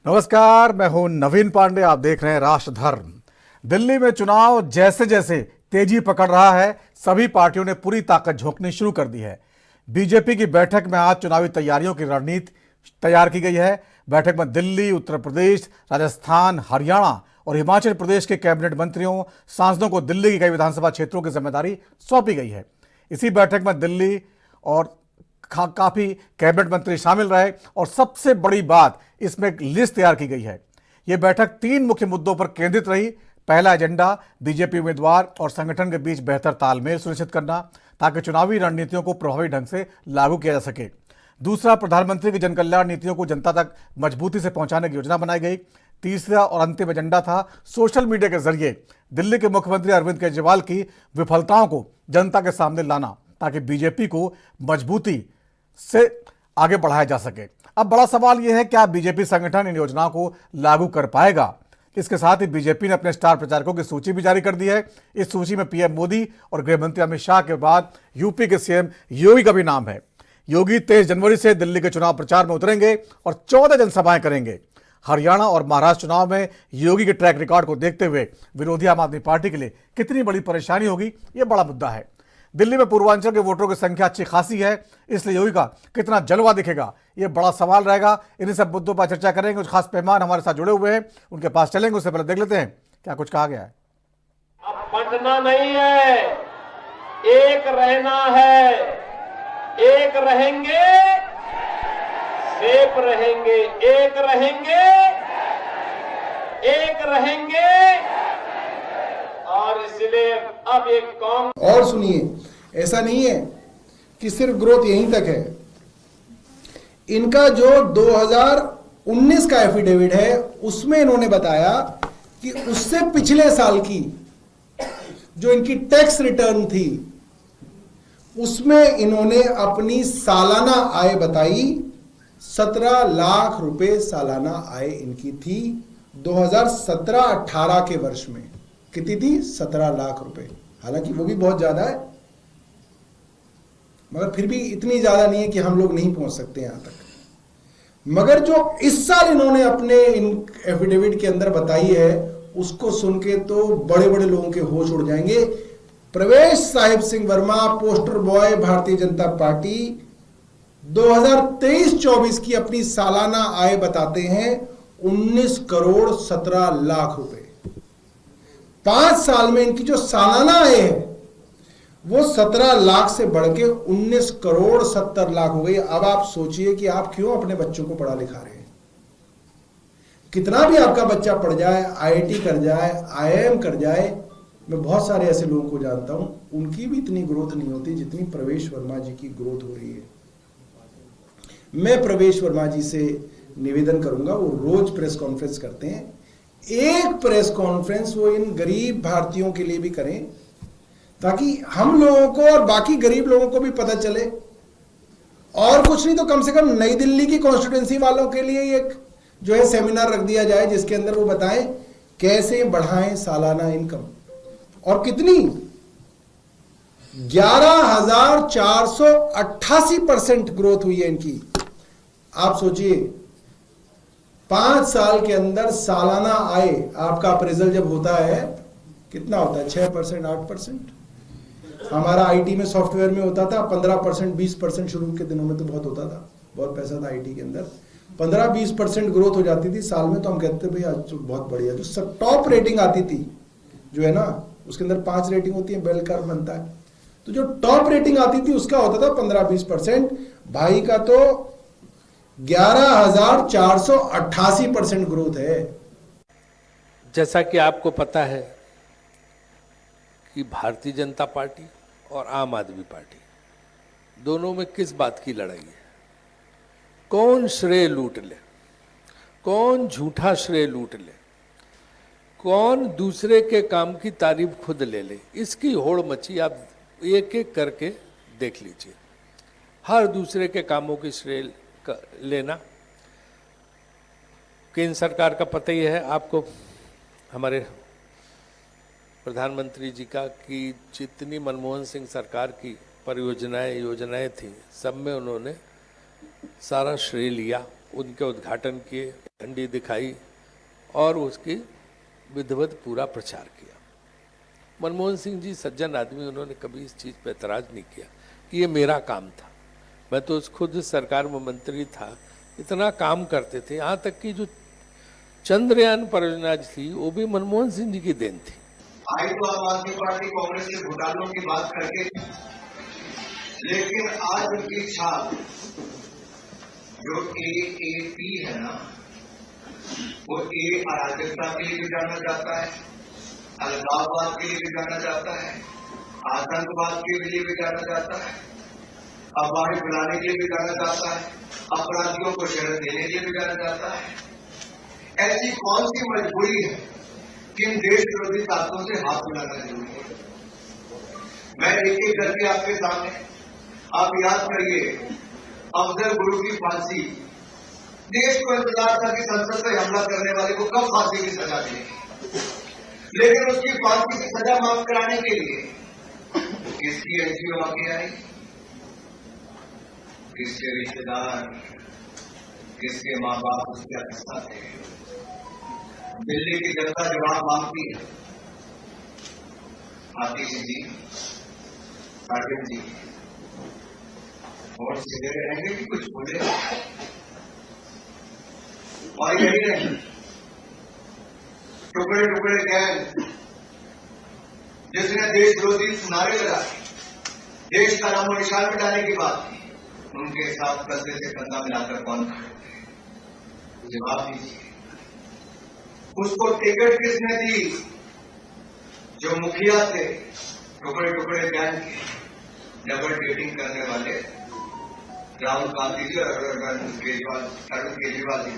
नमस्कार, मैं हूं नवीन पांडे। आप देख रहे हैं राष्ट्र धर्म। दिल्ली में चुनाव जैसे जैसे तेजी पकड़ रहा है, सभी पार्टियों ने पूरी ताकत झोंकनी शुरू कर दी है। बीजेपी की बैठक में आज चुनावी तैयारियों की रणनीति तैयार की गई है। बैठक में दिल्ली, उत्तर प्रदेश, राजस्थान, हरियाणा और हिमाचल प्रदेश के कैबिनेट मंत्रियों, सांसदों को दिल्ली की कई विधानसभा क्षेत्रों की जिम्मेदारी सौंपी गई है। इसी बैठक में दिल्ली और काफी कैबिनेट मंत्री शामिल रहे और सबसे बड़ी बात, इसमें एक लिस्ट तैयार की गई है। यह बैठक 3 मुख्य मुद्दों पर केंद्रित रही। पहला एजेंडा बीजेपी उम्मीदवार और संगठन के बीच बेहतर तालमेल सुनिश्चित करना, ताकि चुनावी रणनीतियों को प्रभावी ढंग से लागू किया जा सके। दूसरा, प्रधानमंत्री की जनकल्याण नीतियों को जनता तक मजबूती से पहुंचाने की योजना बनाई गई। तीसरा और अंतिम एजेंडा था सोशल मीडिया के जरिए दिल्ली के मुख्यमंत्री अरविंद केजरीवाल की विफलताओं को जनता के सामने लाना, ताकि बीजेपी को मजबूती से आगे बढ़ाया जा सके। अब बड़ा सवाल यह है, क्या बीजेपी संगठन इन योजनाओं को लागू कर पाएगा? इसके साथ ही बीजेपी ने अपने स्टार प्रचारकों की सूची भी जारी कर दी है। इस सूची में पीएम मोदी और गृह मंत्री अमित शाह के बाद यूपी के सीएम योगी का भी नाम है। योगी 23 जनवरी से दिल्ली के चुनाव प्रचार में उतरेंगे और 14 जनसभाएं करेंगे। हरियाणा और महाराष्ट्र चुनाव में योगी के ट्रैक रिकॉर्ड को देखते हुए विरोधी आम आदमी पार्टी के लिए कितनी बड़ी परेशानी होगी, यह बड़ा मुद्दा है। दिल्ली में पूर्वांचल के वोटरों की संख्या अच्छी खासी है, इसलिए योगी का कितना जलवा दिखेगा, यह बड़ा सवाल रहेगा। इन्हीं सब मुद्दों पर चर्चा करेंगे। कुछ खास मेहमान हमारे साथ जुड़े हुए हैं, उनके पास चलेंगे। उससे पहले देख लेते हैं क्या कुछ कहा गया है। अब बंटना नहीं है, एक रहना है। एक रहेंगे, सेफ रहेंगे। एक रहेंगे, एक रहेंगे। और इसलिए अब एक कौन और सुनिए, ऐसा नहीं है कि सिर्फ ग्रोथ यहीं तक है। इनका जो 2019 का एफिडेविट है, उसमें इन्होंने बताया कि उससे पिछले साल की जो इनकी टैक्स रिटर्न थी, उसमें इन्होंने अपनी सालाना आय बताई। 17 लाख रुपए सालाना आय इनकी थी 2017-18 के वर्ष में। कितनी थी? 17 लाख रुपए। हालांकि वो भी बहुत ज्यादा है, मगर फिर भी इतनी ज्यादा नहीं है कि हम लोग नहीं पहुंच सकते यहां तक। मगर जो इस साल इन्होंने अपने इन एफिडेविट के अंदर बताई है, उसको सुन के तो बड़े बड़े लोगों के होश उड़ जाएंगे। प्रवेश Sahib Singh Verma, poster boy, Bharatiya Janata party, 2023-24 की अपनी सालाना आय बताते हैं 19 करोड़ 17 लाख रुपए। 5 साल में इनकी जो सालाना आय है वो 17 लाख से बढ़ के 19 करोड़ 70 लाख हो गई। अब आप सोचिए कि आप क्यों अपने बच्चों को पढ़ा लिखा रहे हैं। कितना भी आपका बच्चा पढ़ जाए, आईआईटी कर जाए, आईआईएम कर जाए, मैं बहुत सारे ऐसे लोगों को जानता हूं, उनकी भी इतनी ग्रोथ नहीं होती जितनी प्रवेश वर्मा जी की ग्रोथ हो रही है। मैं प्रवेश वर्मा जी से निवेदन करूंगा, वो रोज प्रेस कॉन्फ्रेंस करते हैं, एक प्रेस कॉन्फ्रेंस वो इन गरीब भारतीयों के लिए भी करें, ताकि हम लोगों को और बाकी गरीब लोगों को भी पता चले। और कुछ नहीं तो कम से कम नई दिल्ली की कॉन्स्टिट्यूंसी वालों के लिए एक जो है सेमिनार रख दिया जाए, जिसके अंदर वो बताएं कैसे बढ़ाएं सालाना इनकम। और कितनी? 11,488% ग्रोथ हुई है इनकी। आप सोचिए, 5 साल के अंदर सालाना आय, आपका अप्रेजल जब होता है कितना होता है? 6%, 8%। हमारा आईटी में, सॉफ्टवेयर में होता था 15%, 20%। शुरू के दिनों में तो बहुत होता था, बहुत पैसा था आईटी के अंदर। 15-20% ग्रोथ हो जाती थी साल में, तो हम कहते थे भाई आज तो बहुत बढ़िया। जो टॉप रेटिंग आती थी, जो है ना, उसके अंदर 5 रेटिंग होती है, बेल कर्व बनता है, तो जो टॉप रेटिंग आती थी उसका होता था 15-20%। भाई का तो 11,488% ग्रोथ है। जैसा कि आपको पता है कि भारतीय जनता पार्टी और आम आदमी पार्टी दोनों में किस बात की लड़ाई है? कौन श्रेय लूट ले, कौन झूठा श्रेय लूट ले, कौन दूसरे के काम की तारीफ खुद ले ले, इसकी होड़ मची। आप एक एक करके देख लीजिए। हर दूसरे के कामों की श्रेय लेना। केंद्र सरकार का पता ही है आपको, हमारे प्रधानमंत्री जी का, कि जितनी मनमोहन सिंह सरकार की परियोजनाएं योजनाएं थी, सब में उन्होंने सारा श्रेय लिया, उनके उद्घाटन किए, झंडी दिखाई और उसकी विधिवत पूरा प्रचार किया। मनमोहन सिंह जी सज्जन आदमी, उन्होंने कभी इस चीज़ पर एतराज़ नहीं किया कि ये मेरा काम था। मैं तो खुद सरकार में मंत्री था, इतना काम करते थे। यहाँ तक कि जो चंद्रयान परियोजना थी वो भी मनमोहन सिंह जी की देन थी। आई तो आम आदमी पार्टी कांग्रेस के घोटालों की बात करके, लेकिन आज उनकी छाप जो AAP है ना, वो अराजकता के लिए भी जाना जाता है, अलगाववाद के लिए भी जाना जाता है, आतंकवाद के लिए भी जाना जाता है, अफवाहें फैलाने के लिए भी जाना जाता है, अपराधियों को शरण देने के लिए भी जाना जाता है। ऐसी कौन सी मजबूरी है कि इन देश विरोधी ताकतों से हाथ मिलाना जरूरी है? मैं एक एक करके आपके सामने, आप याद करिए, अफजल गुरु की फांसी, देश को इंतजार था कि संसद पर हमला करने वाले को कब फांसी की सजा देगी, लेकिन उसकी फांसी की सजा माफ कराने के लिए किसकी एनजीओ आगे आई, किसके रिश्तेदार, किसके माँ बाप उसके हिस्सा थे? दिल्ली की जनता जवाब मांगती है। आतिश जी, साकिब जी, और सीधे रहेंगे कि कुछ बोले? और यही नहीं, टुकड़े टुकड़े गैंग जिसने देश विरोधी नारे लगाए, देश का नामो निशान मिटाने की बात की, उनके साथ कंधे से कंधा मिलाकर कौन खड़े थे? जवाब दीजिए। उसको टिकट किसने दी? जो मुखिया थे, टुकड़े टुकड़े गैंग के डबल डेटिंग करने वाले राहुल गांधी जी और अरविंद केजरीवाल जी।